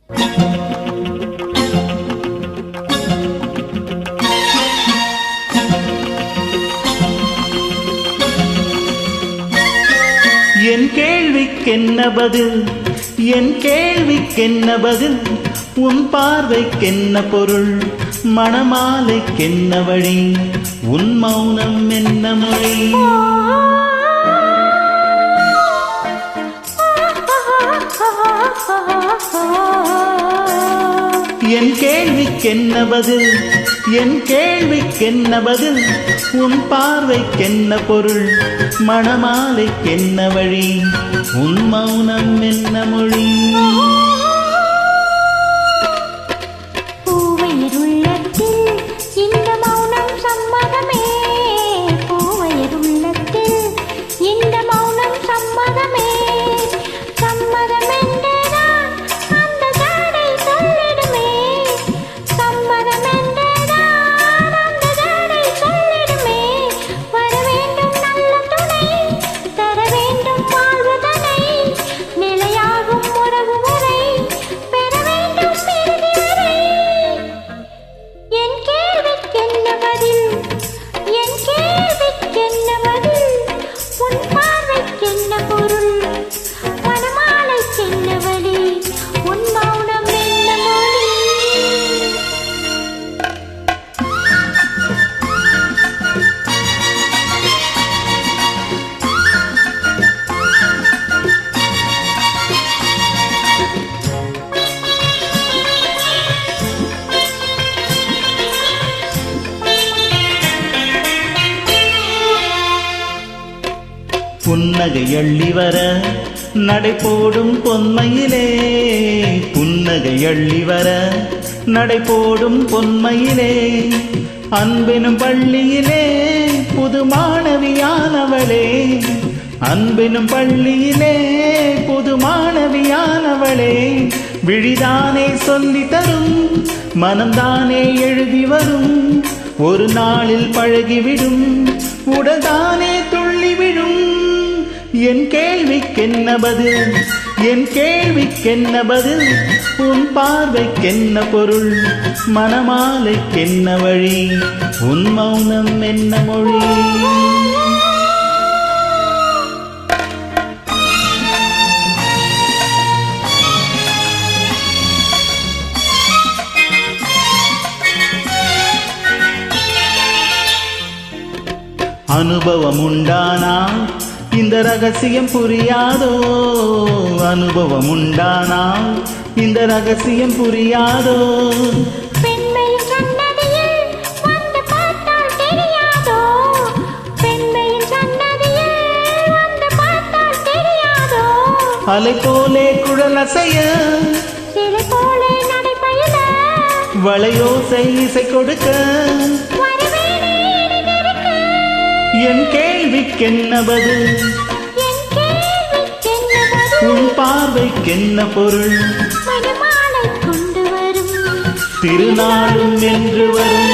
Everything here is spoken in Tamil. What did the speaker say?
என் கேள்விக்கென்ன பதில், என் கேள்விக்கென்ன பதில், உன் பார்வைக்கென்ன பொருள், மணமாலைக்கென்ன வழி, உன் மௌனம் என்ன மொழி? என் கேள்விக்கென்ன பதில், என் கேள்விக்கென்ன பதில், உன் பார்வைக்கென்ன பொருள், மணமாலைக்கென்ன வழி, உன் மௌனம் என்ன மொழி? புன்னகை அள்ளி வர நடை போடும் பொன்மையிலே, புன்னகை அள்ளி வர நடை போடும் பொன்மையிலே, அன்பெனும் பள்ளியிலே புது மாணவியானவளே, அன்பெனும் பள்ளியிலே புது மாணவியானவளே, விழிதானே சொல்லி தரும், மனம்தானே எழுதி வரும், ஒரு நாளில் பழகிவிடும், உடல்தானே துள்ளிவிடும். என் கேள்விக்கென்ன பதில், என் கேள்விக்கென்ன பதில், உன் பார்வைக்கென்ன பொருள், மணமாலைக்கென்ன வழி, உன் மௌனம் என்ன மொழி? அனுபவம் உண்டானால் இந்த ரகசியம் புரியாதோ, அனுபவம் உண்டானால் இந்த ரகசியம் புரியாதோ, பெண்மையின் சன்னதியில் வந்து பார்த்தால் தெரியாதோ, பெண்மையின் சன்னதியில் வந்து பார்த்தால் தெரியாதோ, அலை போலே குழல் அசைய, சிலை போலே நடைபயண, வளையோசை இசை கொடுக்க, என் கேள்விக்கென்ன பதில், உன் பார்வைக்கென்ன பொருள், மணமாலை கொண்டு வரும் திருநாளும் என்று வரும்.